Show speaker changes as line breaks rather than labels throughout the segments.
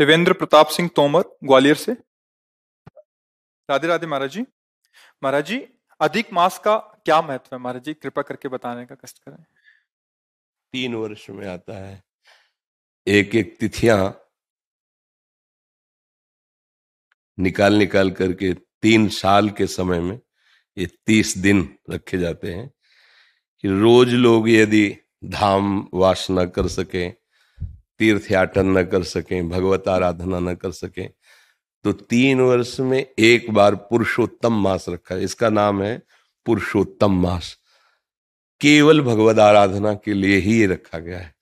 देवेंद्र प्रताप सिंह तोमर ग्वालियर से। राधे राधे महाराज जी। महाराज जी, अधिक मास का क्या महत्व है महाराज जी, कृपा करके बताने का कष्ट करें।
3 वर्ष में आता है। एक एक तिथियां निकाल निकाल करके 3 साल के समय में ये 30 दिन रखे जाते हैं कि रोज लोग यदि धाम वास न कर सकें, तीर्थ याटन न कर सकें, भगवत आराधना न कर सकें, तो 3 वर्ष में एक बार पुरुषोत्तम मास रखा है। इसका नाम है पुरुषोत्तम मास। केवल भगवत आराधना के लिए ही ये रखा गया है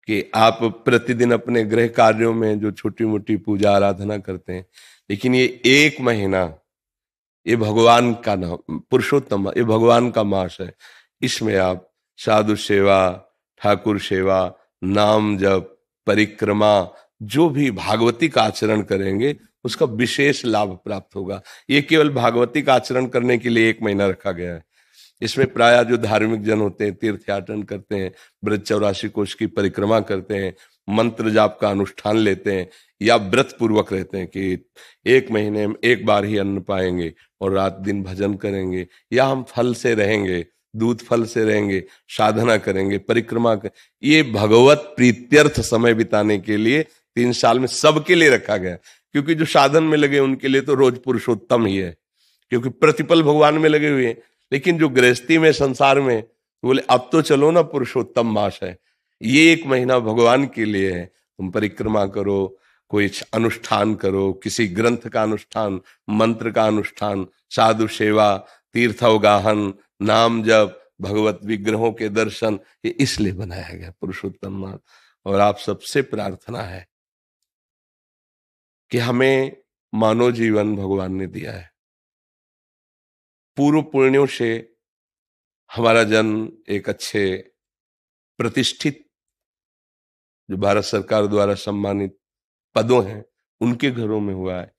कि आप प्रतिदिन अपने गृह कार्यों में जो छोटी मोटी पूजा आराधना करते हैं, लेकिन ये 1 महीना ये भगवान का नाम पुरुषोत्तम, ये भगवान का मास है। इसमें आप साधु सेवा, ठाकुर सेवा, नाम जप, परिक्रमा, जो भी भागवती का आचरण करेंगे उसका विशेष लाभ प्राप्त होगा। ये केवल भागवती का आचरण करने के लिए 1 महीना रखा गया है। इसमें प्रायः जो धार्मिक जन होते हैं तीर्थयाटन करते हैं, ब्रज 84 कोष की परिक्रमा करते हैं, मंत्र जाप का अनुष्ठान लेते हैं, या व्रत पूर्वक रहते हैं कि 1 महीने में एक बार ही अन्न पाएंगे और रात दिन भजन करेंगे, या हम फल से रहेंगे, दूध फल से रहेंगे, साधना करेंगे, परिक्रमा कर, ये भगवत प्रीत्यर्थ समय बिताने के लिए 3 साल में सबके लिए रखा गया। क्योंकि जो साधन में लगे उनके लिए तो रोज पुरुषोत्तम ही है, क्योंकि प्रतिपल भगवान में लगे हुए हैं। लेकिन जो गृहस्थी में संसार में बोले अब तो चलो ना, पुरुषोत्तम मास है, ये 1 महीना भगवान के लिए है। तुम परिक्रमा करो, कोई अनुष्ठान करो, किसी ग्रंथ का अनुष्ठान, मंत्र का अनुष्ठान, साधु सेवा, तीर्थावगाहन, नाम जप, भगवत विग्रहों के दर्शन, ये इसलिए बनाया गया पुरुषोत्तम मास। और आप सबसे प्रार्थना है कि हमें मानव जीवन भगवान ने दिया है, पूर्व पुण्यों से हमारा जन्म एक अच्छे प्रतिष्ठित जो भारत सरकार द्वारा सम्मानित पदों हैं उनके घरों में हुआ है,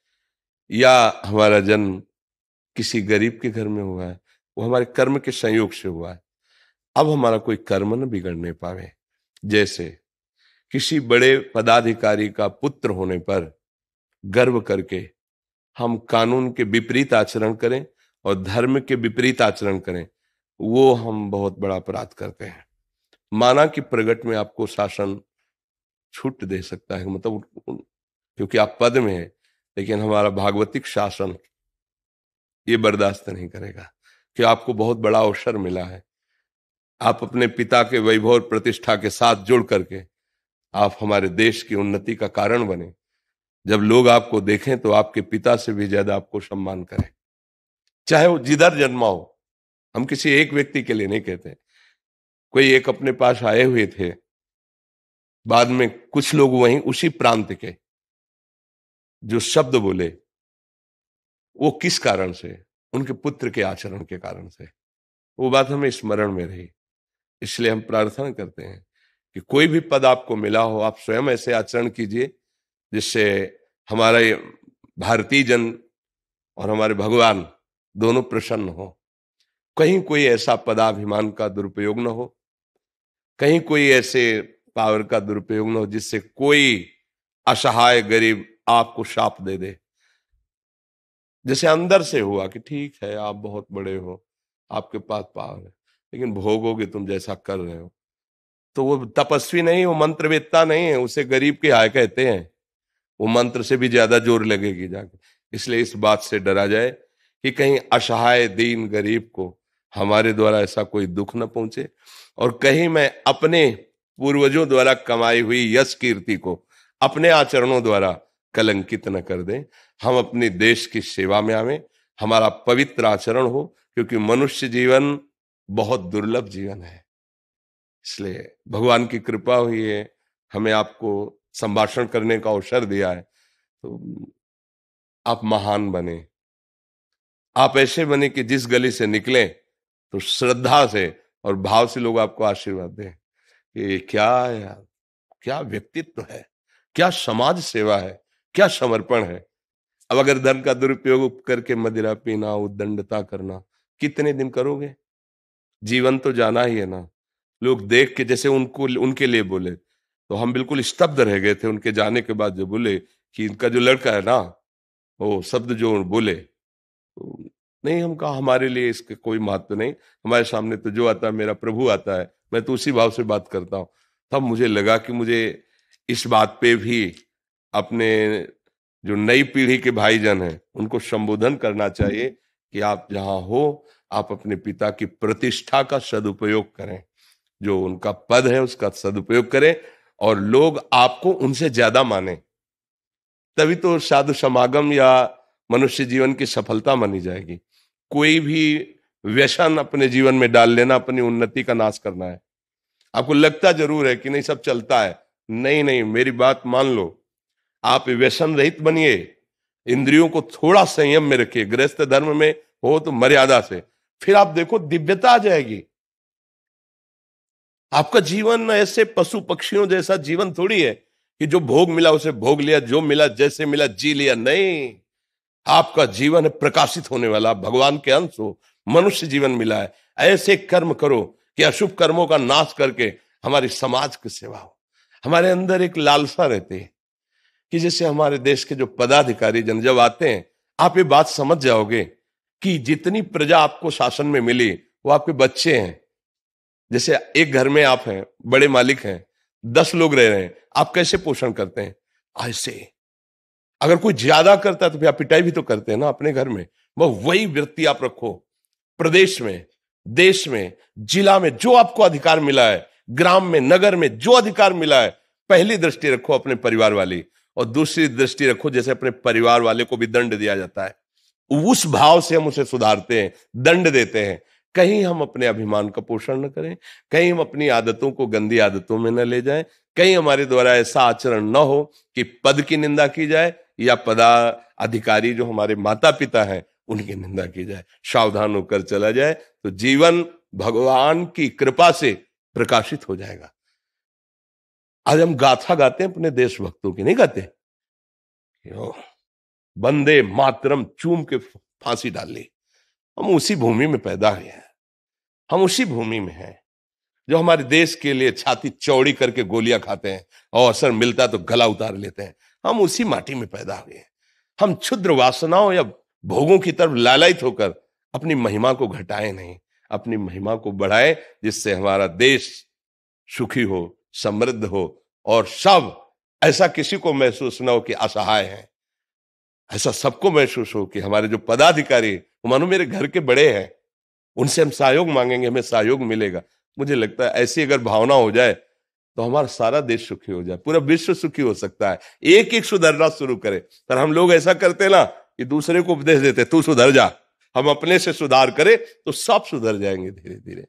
या हमारा जन्म किसी गरीब के घर में हुआ है, वो हमारे कर्म के संयोग से हुआ है। अब हमारा कोई कर्म न बिगड़ने पावे। जैसे किसी बड़े पदाधिकारी का पुत्र होने पर गर्व करके हम कानून के विपरीत आचरण करें और धर्म के विपरीत आचरण करें, वो हम बहुत बड़ा अपराध करते हैं। माना कि प्रगट में आपको शासन छूट दे सकता है, मतलब क्योंकि आप पद में हैं, लेकिन हमारा भागवतिक शासन ये बर्दाश्त नहीं करेगा कि आपको बहुत बड़ा अवसर मिला है, आप अपने पिता के वैभव और प्रतिष्ठा के साथ जुड़ करके आप हमारे देश की उन्नति का कारण बने। जब लोग आपको देखें तो आपके पिता से भी ज्यादा आपको सम्मान करें, चाहे वो जिधर जन्मा हो। हम किसी एक व्यक्ति के लिए नहीं कहते। कोई एक अपने पास आए हुए थे, बाद में कुछ लोग वहीं उसी प्रांत के जो शब्द बोले, वो किस कारण से? उनके पुत्र के आचरण के कारण से। वो बात हमें स्मरण में रही। इसलिए हम प्रार्थना करते हैं कि कोई भी पद आपको मिला हो, आप स्वयं ऐसे आचरण कीजिए जिससे हमारे भारतीय जन और हमारे भगवान दोनों प्रसन्न हो। कहीं कोई ऐसा पदाभिमान का दुरुपयोग न हो, कहीं कोई ऐसे पावर का दुरुपयोग न हो जिससे कोई असहाय गरीब आपको शाप दे दे। जैसे अंदर से हुआ कि ठीक है आप बहुत बड़े हो, आपके पास पावर है, लेकिन भोगोगे तुम जैसा कर रहे हो। तो वो तपस्वी नहीं, वो मंत्रवेत्ता नहीं है, उसे गरीब के हाय कहते हैं। वो मंत्र से भी ज्यादा जोर लगेगी जाके। इसलिए इस बात से डरा जाए कि कहीं असहाय दीन गरीब को हमारे द्वारा ऐसा कोई दुख न पहुंचे, और कहीं मैं अपने पूर्वजों द्वारा कमाई हुई यश कीर्ति को अपने आचरणों द्वारा कलंकित न कर दें। हम अपने देश की सेवा में आवें, हमारा पवित्र आचरण हो, क्योंकि मनुष्य जीवन बहुत दुर्लभ जीवन है। इसलिए भगवान की कृपा हुई है, हमें आपको संभाषण करने का अवसर दिया है, तो आप महान बने। आप ऐसे बने कि जिस गली से निकले तो श्रद्धा से और भाव से लोग आपको आशीर्वाद दें कि क्या यार, क्या व्यक्तित्व है, क्या समाज सेवा है, क्या समर्पण है। अब अगर धन का दुरुपयोग करके मदिरा पीना, उद्दंडता करना, कितने दिन करोगे? जीवन तो जाना ही है ना। लोग देख के जैसे उनको उनके लिए बोले, तो हम बिल्कुल स्तब्ध रह गए थे उनके जाने के बाद। जो बोले कि इनका जो लड़का है ना, वो शब्द जो बोले, तो नहीं, हम कहा हमारे लिए इसके कोई महत्व नहीं, हमारे सामने तो जो आता है मेरा प्रभु आता है, मैं तो उसी भाव से बात करता हूँ। तब मुझे लगा कि मुझे इस बात पे भी अपने जो नई पीढ़ी के भाईजन हैं उनको संबोधन करना चाहिए कि आप जहां हो, आप अपने पिता की प्रतिष्ठा का सदुपयोग करें, जो उनका पद है उसका सदुपयोग करें, और लोग आपको उनसे ज्यादा माने, तभी तो साधु समागम या मनुष्य जीवन की सफलता मानी जाएगी। कोई भी व्यसन अपने जीवन में डाल लेना अपनी उन्नति का नाश करना है। आपको लगता जरूर है कि नहीं सब चलता है, नहीं नहीं, मेरी बात मान लो, आप व्यसन रहित बनिए, इंद्रियों को थोड़ा संयम में रखिए, गृहस्थ धर्म में हो तो मर्यादा से, फिर आप देखो दिव्यता आ जाएगी। आपका जीवन ऐसे पशु पक्षियों जैसा जीवन थोड़ी है कि जो भोग मिला उसे भोग लिया, जो मिला जैसे मिला जी लिया। नहीं, आपका जीवन है प्रकाशित होने वाला, भगवान के अंश हो, मनुष्य जीवन मिला है। ऐसे कर्म करो कि अशुभ कर्मों का नाश करके हमारी समाज की सेवा हो। हमारे अंदर एक लालसा रहती है कि जैसे हमारे देश के जो पदाधिकारी जन जब आते हैं, आप ये बात समझ जाओगे कि जितनी प्रजा आपको शासन में मिली वो आपके बच्चे हैं। जैसे एक घर में आप हैं, बड़े मालिक हैं, 10 लोग रह रहे हैं, आप कैसे पोषण करते हैं? ऐसे। अगर कोई ज्यादा करता है तो फिर आप पिटाई भी तो करते हैं ना अपने घर में। वही वृत्ति आप रखो। प्रदेश में, देश में, जिला में जो आपको अधिकार मिला है, ग्राम में, नगर में जो अधिकार मिला है, पहली दृष्टि रखो अपने परिवार वाली, और दूसरी दृष्टि रखो जैसे अपने परिवार वाले को भी दंड दिया जाता है, उस भाव से हम उसे सुधारते हैं, दंड देते हैं। कहीं हम अपने अभिमान का पोषण न करें, कहीं हम अपनी आदतों को गंदी आदतों में न ले जाएं, कहीं हमारे द्वारा ऐसा आचरण न हो कि पद की निंदा की जाए या पदाधिकारी जो हमारे माता पिता हैं उनकी निंदा की जाए। सावधान होकर चला जाए तो जीवन भगवान की कृपा से प्रकाशित हो जाएगा। आज हम गाथा गाते हैं अपने देशभक्तों की, नहीं गाते? वंदे मातरम चूम के फांसी डाल ली। हम उसी भूमि में पैदा हुए हैं, हम उसी भूमि में हैं जो हमारे देश के लिए छाती चौड़ी करके गोलियां खाते हैं और अवसर मिलता तो गला उतार लेते हैं। हम उसी माटी में पैदा हुए हैं। हम क्षुद्र वासनाओं या भोगों की तरफ लालायित होकर अपनी महिमा को घटाएं नहीं, अपनी महिमा को बढ़ाएं, जिससे हमारा देश सुखी हो, समृद्ध हो, और सब ऐसा किसी को महसूस न हो कि असहाय है। ऐसा सबको महसूस हो कि हमारे जो पदाधिकारी मानो मेरे घर के बड़े हैं, उनसे हम सहयोग मांगेंगे, हमें सहयोग मिलेगा। मुझे लगता है ऐसी अगर भावना हो जाए तो हमारा सारा देश सुखी हो जाए, पूरा विश्व सुखी हो सकता है। एक एक सुधरना शुरू करे। पर हम लोग ऐसा करते ना कि दूसरे को उपदेश देते तू सुधर जा, हम अपने से सुधार करें तो सब सुधर जाएंगे धीरे धीरे।